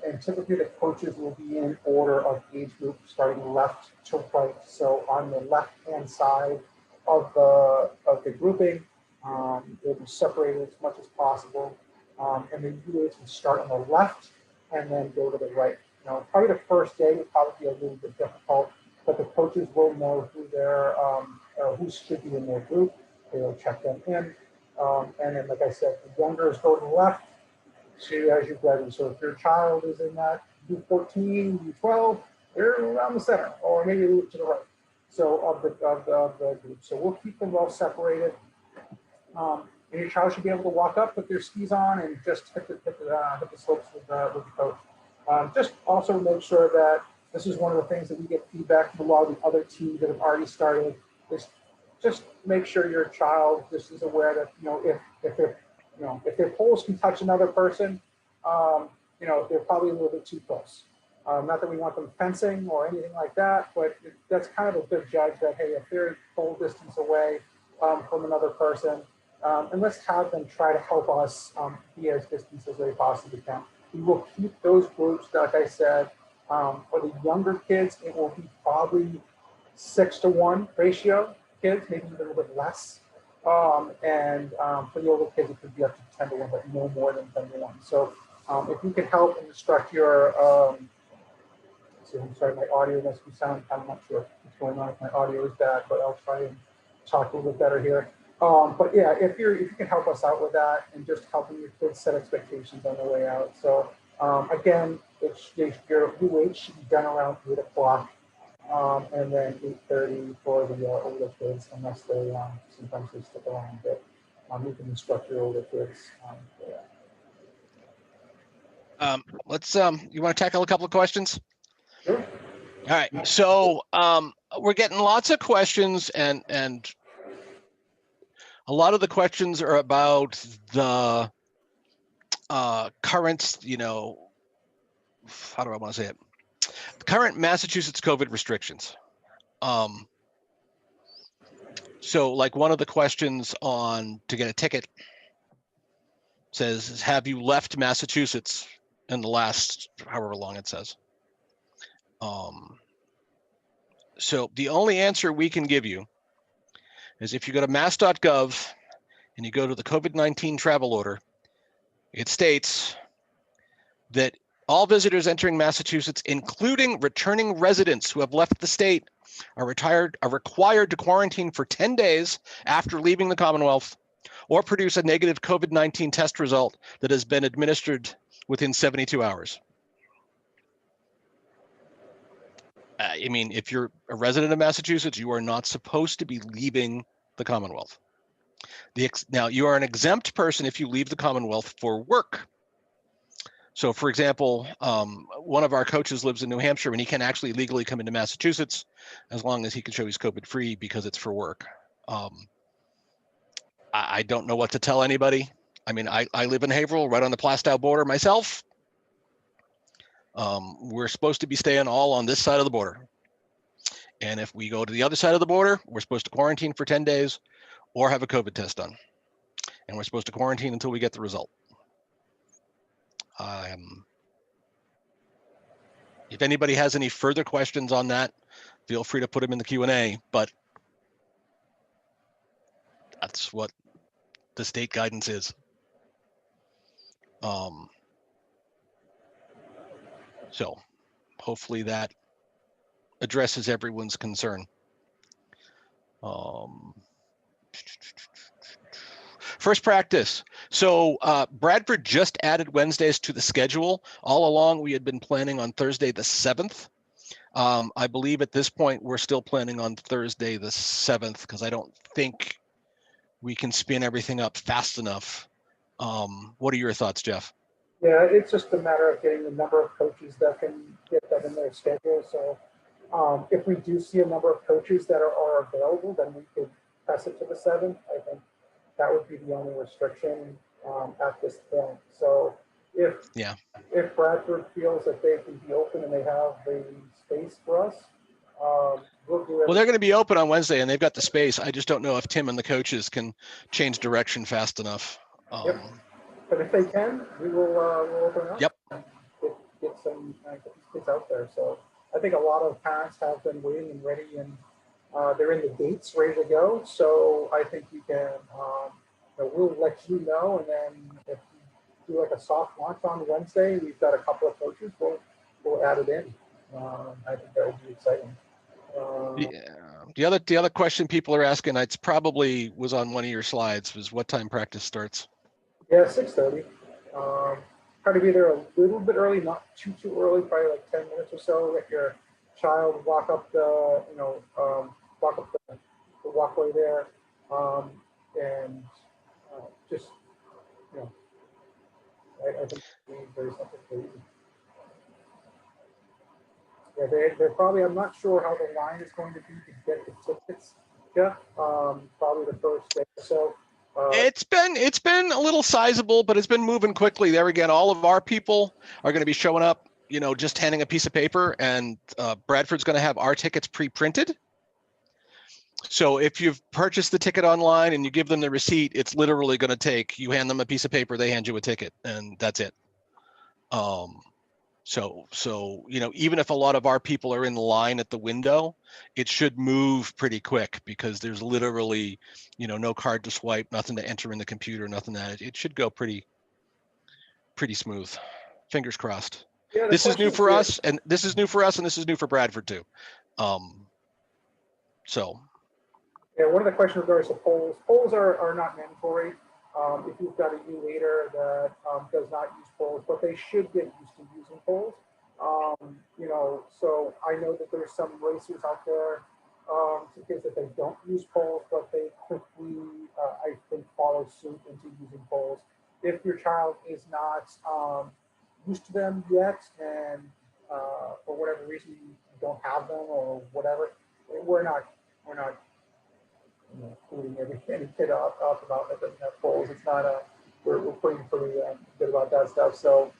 and typically the coaches will be in order of age group, starting left to right. So on the left-hand side of the grouping, they'll be separated as much as possible, and then you will start on the left and then go to the right. Now, probably the first day will probably be a little bit difficult, but the coaches will know who should be in their group. They will check them in, and then, like I said, the youngers go to the left. See as you graduate. So if your child is in that U14, U12, they're around the center, or maybe a little to the right. So of the group. So we'll keep them well separated. And your child should be able to walk up with their skis on and just hit the slopes with the coach. Just also make sure that this is one of the things that we get feedback from a lot of the other teams that have already started. Is just make sure your child just is aware that if their poles can touch another person, they're probably a little bit too close. Not that we want them fencing or anything like that, but that's kind of a good judge that, hey, if they're pole distance away from another person, and let's have them try to help us be as distant as they possibly can. We will keep those groups, like I said, for the younger kids, it will be probably 6-to-1 ratio kids, maybe even a little bit less. And for the older kids, it could be up to 10-to-1, but no more than 10-to-1. So if you can help instruct your, I'm sorry, my audio must be sound. I'm not sure what's going on if my audio is bad, but I'll try and talk a little bit better here. But yeah, if you can help us out with that and just helping your kids set expectations on the way out. So again, your UH should be done around 8 o'clock. And then 8:30 for the older kids, unless they sometimes they stick around. But you can instruct your older kids. Yeah. Let's you want to tackle a couple of questions? Sure. All right. So we're getting lots of questions, and a lot of the questions are about the current, how do I want to say it? The current Massachusetts COVID restrictions. So like one of the questions on to get a ticket says, have you left Massachusetts in the last however long it says? So the only answer we can give you is if you go to mass.gov and you go to the COVID-19 travel order, it states that all visitors entering Massachusetts, including returning residents who have left the state, are required to quarantine for 10 days after leaving the Commonwealth or produce a negative COVID-19 test result that has been administered within 72 hours. I mean, if you're a resident of Massachusetts, you are not supposed to be leaving the Commonwealth. Now, you are an exempt person if you leave the Commonwealth for work. So, for example, one of our coaches lives in New Hampshire, and he can actually legally come into Massachusetts as long as he can show he's COVID-free because it's for work. I don't know what to tell anybody. I mean, I live in Haverhill, right on the Plastow border myself. We're supposed to be staying all on this side of the border. And if we go to the other side of the border, we're supposed to quarantine for 10 days or have a COVID test done. And we're supposed to quarantine until we get the result. If anybody has any further questions on that, feel free to put them in the Q&A, but that's what the state guidance is. So hopefully that addresses everyone's concern. First practice. So Bradford just added Wednesdays to the schedule. All along, we had been planning on Thursday the 7th. I believe at this point, we're still planning on Thursday the 7th because I don't think we can spin everything up fast enough. What are your thoughts, Jeff? Yeah, it's just a matter of getting the number of coaches that can get that in their schedule. So if we do see a number of coaches that are available, then we could press it to the 7th. I think that would be the only restriction at this point. So if Bradford feels that they can be open and they have the space for us, we'll do it. Well, they're going to be open on Wednesday and they've got the space. I just don't know if Tim and the coaches can change direction fast enough. Yep. But if they can, we'll open up. Yep. Get these kids out there. So I think a lot of parents have been waiting and ready, and they're in the gates ready to go. So I think you can. We'll let you know, and then if you do like a soft launch on Wednesday, we've got a couple of coaches. We'll add it in. I think that would be exciting. Yeah. The other question people are asking, it's probably was on one of your slides, was what time practice starts? Yeah, 6:30. Try to be there a little bit early, not too early, probably like 10 minutes or so. Let your child walk up the walkway there, and just I think it's very simple for you. Yeah, they're probably. I'm not sure how the line is going to be to get the tickets. Yeah, probably the first day or so. It's been a little sizable, but it's been moving quickly. There again, all of our people are going to be showing up, just handing a piece of paper, and Bradford's going to have our tickets pre-printed. So if you've purchased the ticket online and you give them the receipt, it's literally going to you hand them a piece of paper, they hand you a ticket, and that's it. So even if a lot of our people are in line at the window, it should move pretty quick because there's literally, no card to swipe, nothing to enter in the computer, nothing that it should go pretty smooth. Fingers crossed. Yeah, this is new for us, and this is new for us, and this is new for Bradford too. So. Yeah, one of the questions regards to polls. Polls are not mandatory. If you've got a U leader that does not use polls, but they should get used to using polls. So I know that there's some racers out there, some kids that they don't use poles, but they quickly, I think, follow suit into using poles. If your child is not used to them yet, and for whatever reason you don't have them or whatever, we're not including any kid up about that doesn't have poles. It's not a we're pretty good about that stuff. So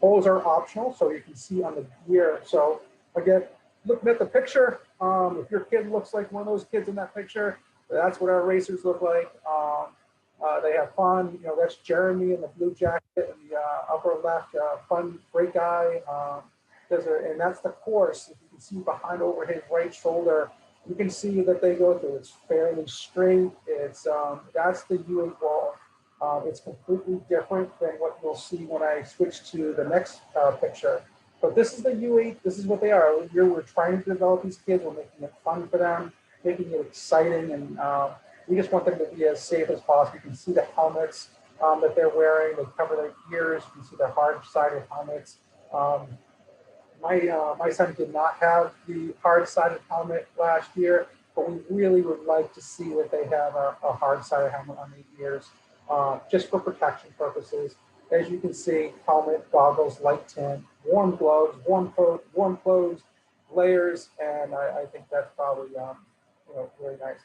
poles are optional, so you can see on the gear. So again, looking at the picture, if your kid looks like one of those kids in that picture, that's what our racers look like. They have fun. That's Jeremy in the blue jacket in the upper left. Fun, great guy. And that's the course. If you can see behind over his right shoulder, you can see that they go through. It's fairly straight. It's that's the U8 wall. It's completely different than what you'll see when I switch to the next picture. But this is the U8. This is what they are. We're trying to develop these kids. We're making it fun for them, making it exciting, and we just want them to be as safe as possible. You can see the helmets that they're wearing. They cover their ears. You can see the hard-sided helmets. My son did not have the hard-sided helmet last year, but we really would like to see that they have a hard-sided helmet on the ears, just for protection purposes. As you can see, helmet, goggles, light tint, warm gloves, warm clothes, layers, and I think that's probably really nice.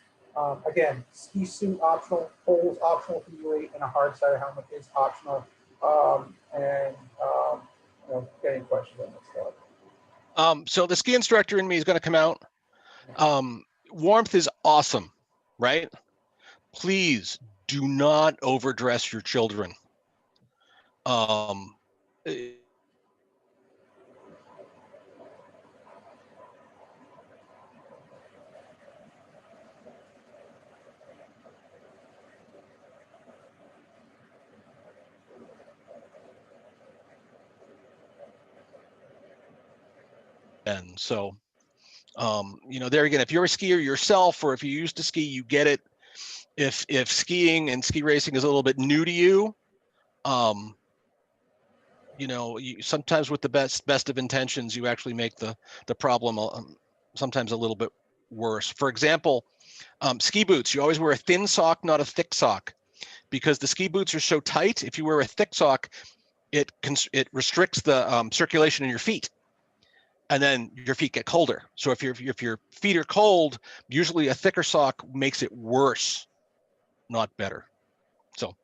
Again, ski suit optional, poles optional for U8, and a hard-sided helmet is optional. Getting questions on this stuff. So the ski instructor in me is going to come out. Warmth is awesome, right? Please do not overdress your children. And so, there again, if you're a skier yourself, or if you used to ski, you get it. If skiing and ski racing is a little bit new to you, sometimes with the best of intentions, you actually make the problem sometimes a little bit worse. For example, ski boots, you always wear a thin sock, not a thick sock, because the ski boots are so tight. If you wear a thick sock, it restricts the circulation in your feet, and then your feet get colder. So if your feet are cold, usually a thicker sock makes it worse, not better. So,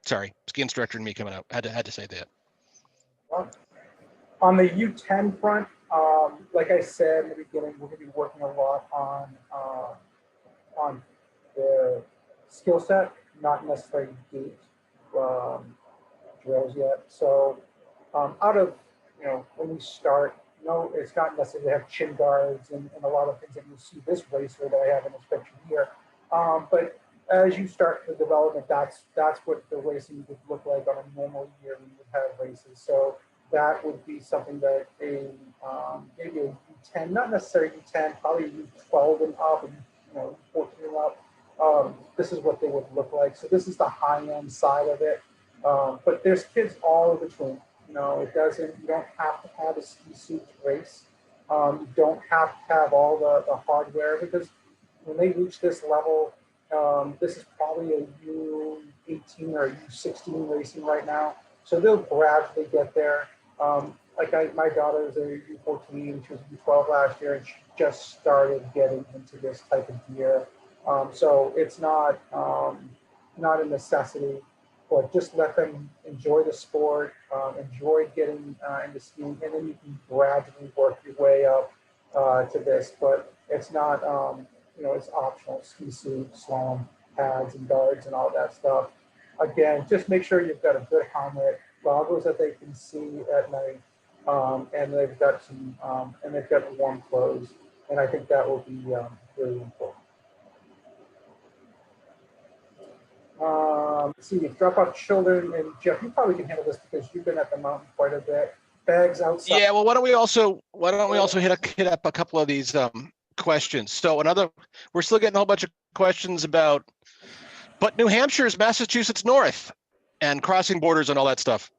sorry, ski instructor and me coming out. Had to say that. Well, on the U10 front, like I said in the beginning, we're going to be working a lot on the skill set, not necessarily gait drills yet. So out of, when we start, it's not necessarily have chin guards and a lot of things that you see this racer that I have in this picture here. But as you start the development, that's what the racing would look like on a normal year when you would have races. So that would be something that maybe a U10, not necessarily U10, probably U12 and up, and 14 and up. This is what they would look like. So this is the high end side of it. But there's kids all in between. You don't have to have a ski suit to race. You don't have to have all the hardware, because when they reach this level, this is probably a U18 or a U16 racing right now. So they'll gradually get there. My daughter is a U14, she was U12 last year, and she just started getting into this type of gear. So it's not a necessity, but just let them enjoy the sport, enjoy getting into skiing, and then you can gradually work your way up to this. But it's not, it's optional: ski suit, slalom pads, and guards, and all that stuff. Again, just make sure you've got a good helmet, goggles that they can see at night, and they've got warm clothes, and I think that will be really important. Let's see, drop off children, and Jeff, you probably can handle this because you've been at the mountain quite a bit. Bags outside. Yeah, well, why don't we also hit up a couple of these questions? So we're still getting a whole bunch of questions about, but New Hampshire is Massachusetts north, and crossing borders and all that stuff.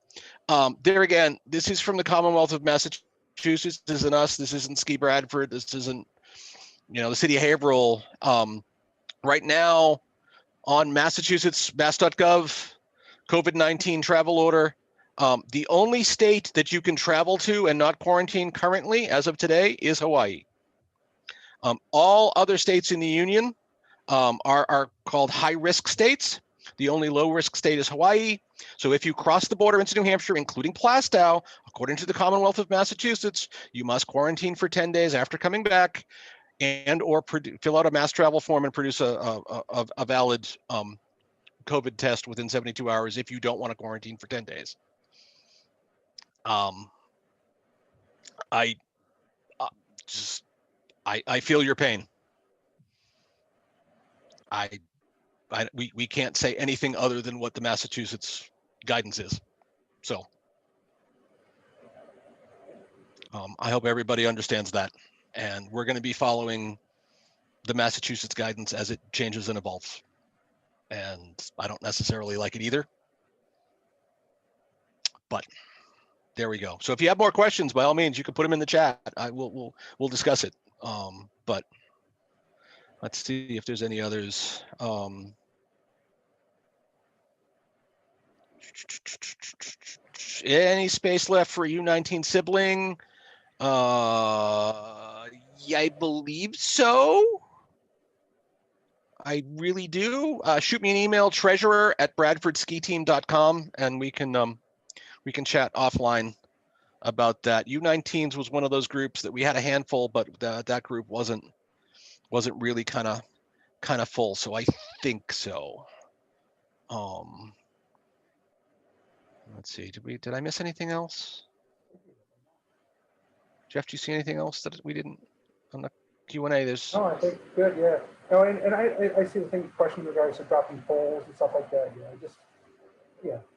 There again, this is from the Commonwealth of Massachusetts. Massachusetts. This isn't us. This isn't Ski Bradford. This isn't, the city of Haverhill. Right now on Massachusetts, mass.gov, COVID-19 travel order, the only state that you can travel to and not quarantine currently, as of today, is Hawaii. All other states in the union are called high-risk states. The only low-risk state is Hawaii. So if you cross the border into New Hampshire, including Plastow, according to the Commonwealth of Massachusetts, you must quarantine for 10 days after coming back, and or fill out a mass travel form and produce a valid COVID test within 72 hours if you don't want to quarantine for 10 days. I feel your pain. We can't say anything other than what the Massachusetts guidance is. So I hope everybody understands that. And we're going to be following the Massachusetts guidance as it changes and evolves. And I don't necessarily like it either. But there we go. So if you have more questions, by all means, you can put them in the chat. We'll discuss it. But let's see if there's any others. Any space left for U19 sibling? Yeah, I believe so. I really do. Shoot me an email, treasurer@bradfordskiteam.com, and we can chat offline about that. U19s was one of those groups that we had a handful, but that group wasn't really kind of full. So I think so. Let's see. Did I miss anything else? Jeff, do you see anything else that we didn't on the Q&A? There's. No, I think good. Yeah. No, and I see the thing question in regards to dropping polls and stuff like that.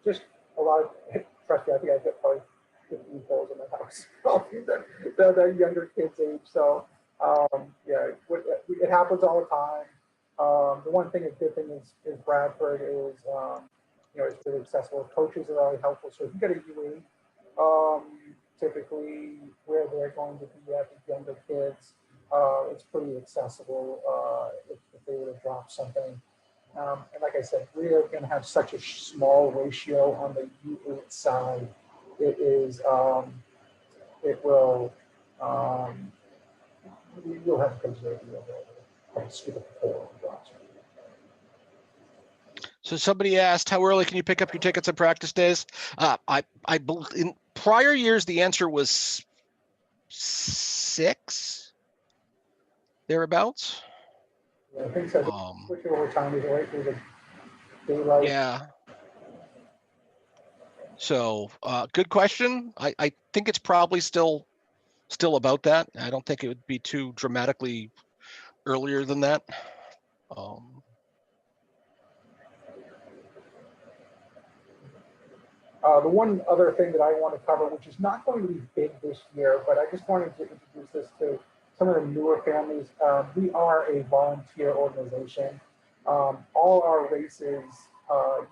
Just a lot of, trust me, I think I've got probably 15 polls in my house. the younger kids' age. So it happens all the time. The one thing, a good thing is Bradford is it's really accessible. Coaches are really helpful. So if you get a UE, typically where they're going to be at the younger kids, it's pretty accessible if they were to drop something. And like I said, we are going to have such a small ratio on the U8 side. It is, you'll have a good idea of scoop up the whole drops. So somebody asked, how early can you pick up your tickets on practice days? I in prior years, the answer was 6, thereabouts. Yeah, I think so. Which overtime is right through the daylight. Yeah. So good question. I think it's probably still about that. I don't think it would be too dramatically earlier than that. The one other thing that I want to cover, which is not going to be big this year, but I just wanted to introduce this to some of the newer families. We are a volunteer organization. All our races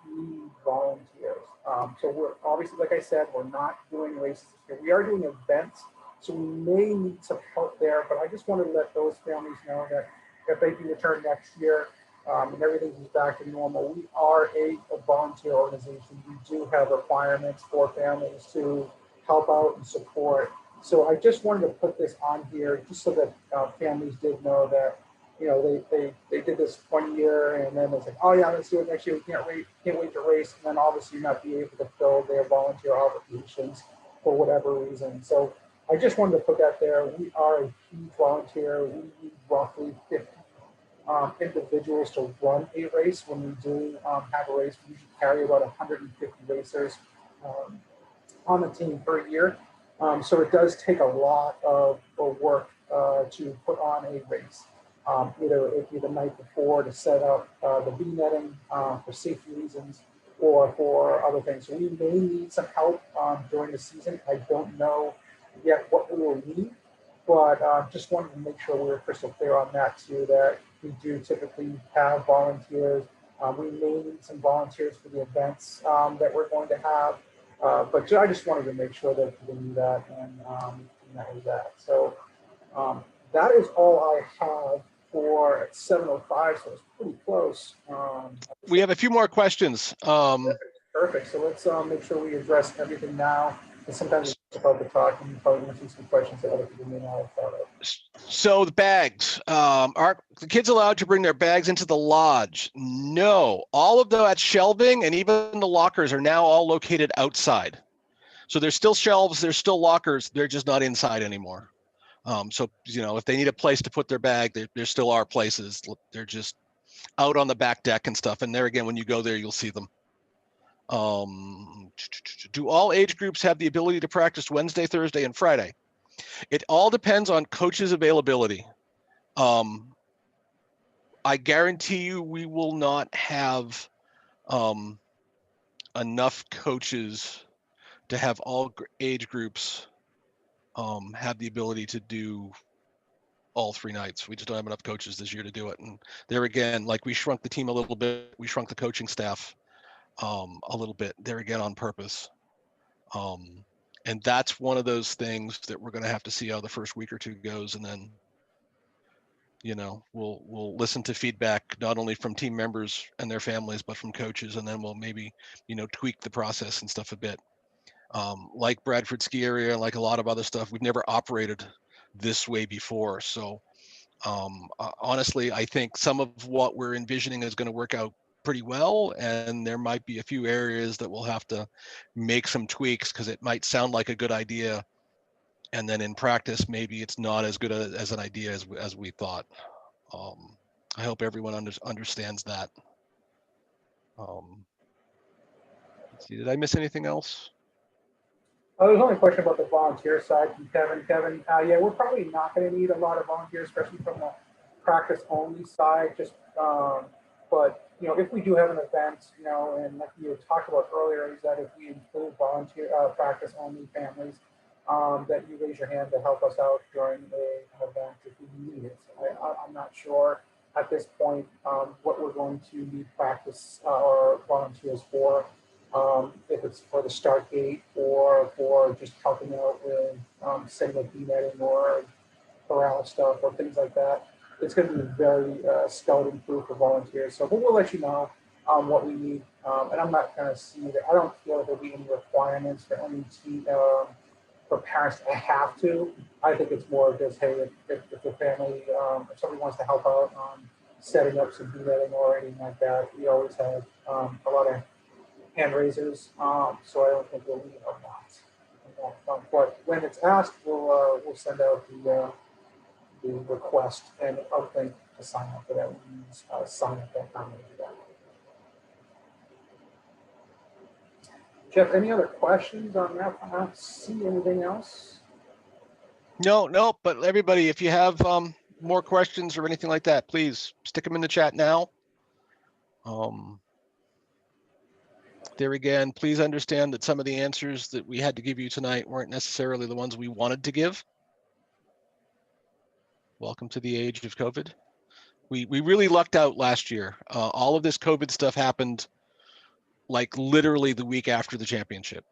need volunteers. So we're obviously, like I said, we're not doing races this year. We are doing events, so we may need some help there, but I just want to let those families know that if they can return next year, and everything is back to normal. We are a volunteer organization. We do have requirements for families to help out and support. So I just wanted to put this on here just so that families did know that, they did this 1 year and then it's like, oh yeah, let's do it next year. We can't wait to race. And then obviously not be able to fill their volunteer obligations for whatever reason. So I just wanted to put that there. We are a huge volunteer. We need roughly 50 individuals to run a race. When we do have a race, we usually carry about 150 racers on the team per year. So it does take a lot of work to put on a race. Either it be the night before to set up the bee netting for safety reasons or for other things. So we may need some help during the season. I don't know yet what we will need, but just wanted to make sure we were crystal clear on that too, that we do typically have volunteers. We may need some volunteers for the events that we're going to have. But I just wanted to make sure that people knew that and and that was that. So that is all I have for at 7:05, so it's pretty close. We have a few more questions. Perfect. So let's make sure we address everything now. And sometimes it's about the talk, and you probably want to see some questions that other people may not have thought of. So the bags, are the kids allowed to bring their bags into the lodge? No, all of that shelving and even the lockers are now all located outside. So there's still shelves, there's still lockers, they're just not inside anymore. So, if they need a place to put their bag, there still are places. They're just out on the back deck and stuff. And there again, when you go there, you'll see them. Do all age groups have the ability to practice Wednesday, Thursday, and Friday? It all depends on coaches' availability. I guarantee you we will not have enough coaches to have all age groups have the ability to do all 3 nights. We just don't have enough coaches this year to do it. And there again, like we shrunk the team a little bit, we shrunk the coaching staff a little bit there again on purpose. And that's one of those things that we're going to have to see how the first week or two goes. And then, we'll listen to feedback, not only from team members and their families, but from coaches. And then we'll maybe, tweak the process and stuff a bit. Like Bradford Ski Area, like a lot of other stuff, we've never operated this way before. So honestly, I think some of what we're envisioning is going to work out pretty well, and there might be a few areas that we'll have to make some tweaks because it might sound like a good idea, and then in practice maybe it's not as good as an idea as we thought. I hope everyone understands that. Let's see, did I miss anything else? There's only a question about the volunteer side from Kevin. Kevin, yeah, we're probably not going to need a lot of volunteers, especially from the practice only side. But if we do have an event, and like you talked about earlier, is that if we include volunteer practice only families, that you raise your hand to help us out during an event if we need it. I'm not sure at this point what we're going to need practice or volunteers for. If it's for the start gate or for just helping out with setting up netting or corral stuff or things like that. It's going to be very skeleton proof for volunteers. So we'll let you know what we need. And I'm not going to see that. I don't feel like there'll be any requirements for any team for parents to have to. I think it's more just, hey, if the family, if somebody wants to help out on setting up some netting or anything like that, we always have a lot of hand raisers, so I don't think we'll need a lot. But when it's asked, we'll send out the request and other thing to sign up for that. We use sign up that time to do that. Jeff, any other questions on that? I don't see anything else. No, but everybody, if you have more questions or anything like that, please stick them in the chat now. There again, please understand that some of the answers that we had to give you tonight weren't necessarily the ones we wanted to give. Welcome to the age of COVID. We really lucked out last year. All of this COVID stuff happened like literally the week after the championship.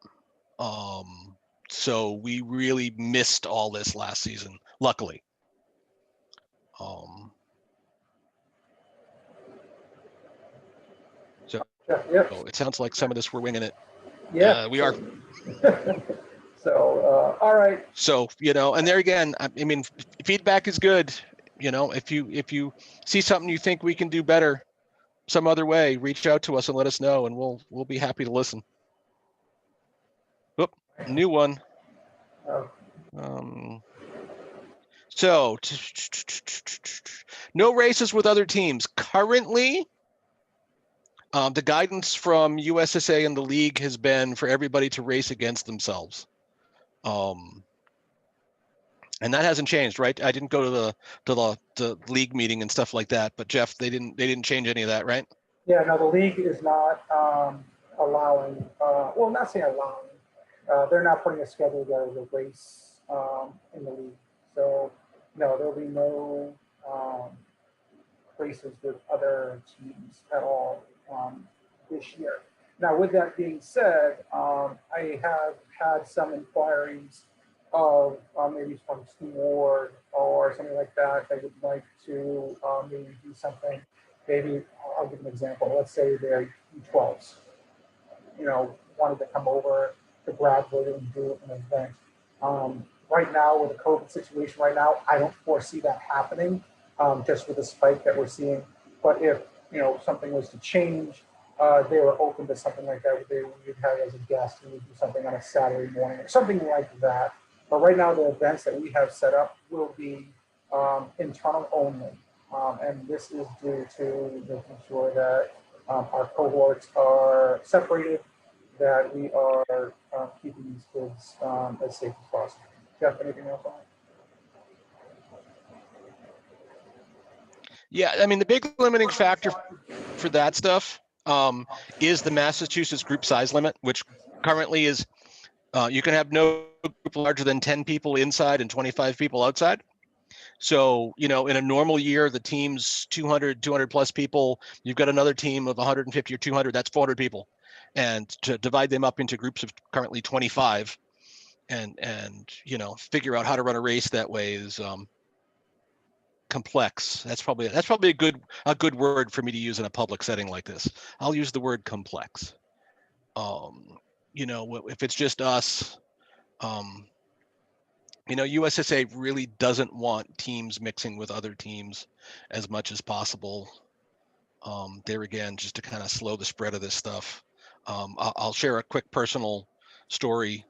So we really missed all this last season, luckily. So it sounds like some of this we're winging it. Yeah, we are. So all right. So and there again, I mean, feedback is good. If you see something you think we can do better some other way, reach out to us and let us know, and we'll be happy to listen. Oop, new one. So no races with other teams currently. The guidance from USSA and the league has been for everybody to race against themselves. And that hasn't changed, right? I didn't go to the league meeting and stuff like that, but Jeff, they didn't change any of that, right? Yeah, no, the league is not allowing. Well, not saying allowing. They're not putting a schedule together as a race in the league. So no, there'll be no races with other teams at all this year. Now, with that being said, I have had some inquiries of maybe from ski ward or something like that that would like to maybe do something. Maybe I'll give an example. Let's say they're U12s, wanted to come over to graduate and do an event. Right now, with the COVID situation right now, I don't foresee that happening, just with the spike that we're seeing. But if something was to change, they were open to something like that. We'd have as a guest, and we'd do something on a Saturday morning or something like that. But right now, the events that we have set up will be internal only, and this is due to making sure that our cohorts are separated, that we are keeping these kids as safe as possible. Jeff, anything else on that? Yeah, I mean, the big limiting factor for that stuff is the Massachusetts group size limit, which currently is you can have no group larger than 10 people inside and 25 people outside. So, in a normal year, the team's 200 plus people, you've got another team of 150 or 200, that's 400 people. And to divide them up into groups of currently 25 and figure out how to run a race that way is complex. That's probably a good word for me to use in a public setting like this. I'll use the word complex. If it's just us, USSA really doesn't want teams mixing with other teams as much as possible. There again, just to kind of slow the spread of this stuff. I'll share a quick personal story.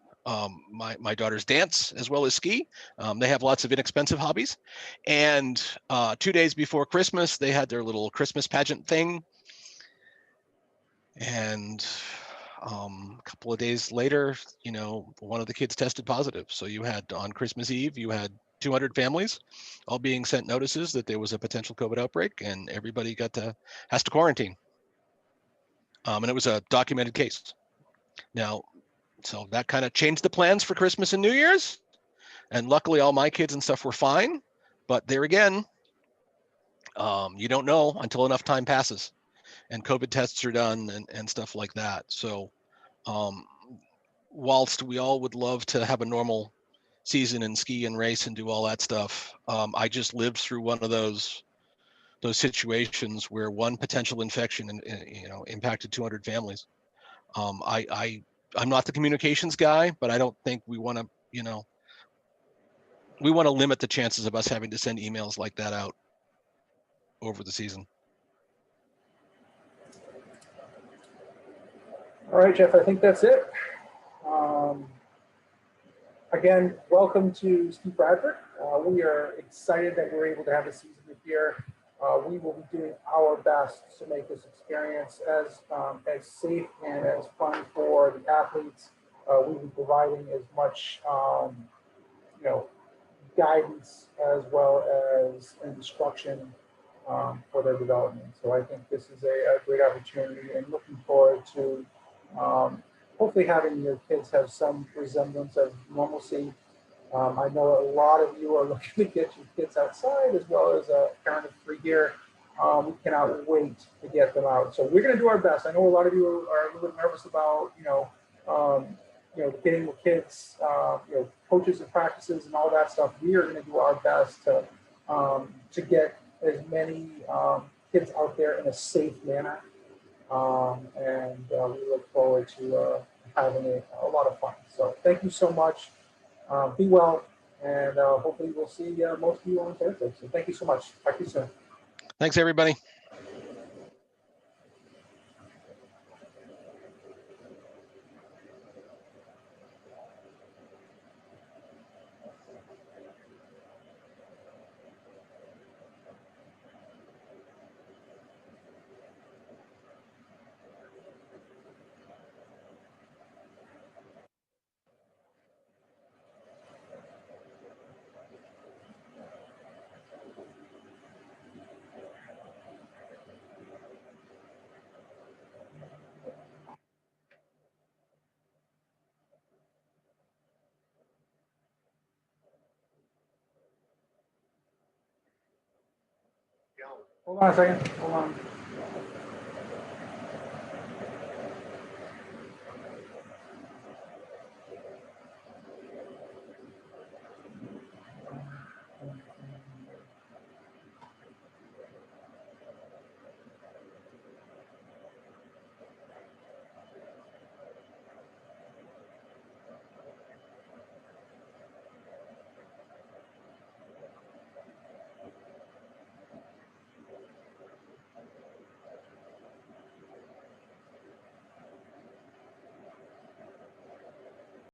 My daughters dance as well as ski. They have lots of inexpensive hobbies. And 2 days before Christmas, they had their little Christmas pageant thing. And a couple of days later, one of the kids tested positive. So you had on Christmas Eve, you had 200 families all being sent notices that there was a potential COVID outbreak, and everybody has to quarantine. And it was a documented case. Now, so that kind of changed the plans for Christmas and New Year's. And luckily, all my kids and stuff were fine. But there again, you don't know until enough time passes and COVID tests are done and stuff like that. So whilst we all would love to have a normal season and ski and race and do all that stuff, I just lived through one of those situations where one potential infection impacted 200 families. I'm not the communications guy, but I don't think we want to limit the chances of us having to send emails like that out over the season. All right, Jeff, I think that's it. Again, welcome to Ski Bradford. We are excited that we're able to have a season here. We will be doing our best to make this experience as safe and as fun for the athletes. We will be providing as much, guidance as well as instruction for their development. So I think this is a great opportunity, and looking forward to hopefully having your kids have some resemblance of normalcy. I know a lot of you are looking to get your kids outside as well as a parent of three here. We cannot wait to get them out. So we're going to do our best. I know a lot of you are a little bit nervous about, getting the kids, coaches and practices and all that stuff. We are going to do our best to get as many kids out there in a safe manner. And we look forward to having a lot of fun. So thank you so much. Be well, and hopefully we'll see most of you on Thursday. So thank you so much. Talk to you soon. Thanks, everybody. Hold on a second. Hold on.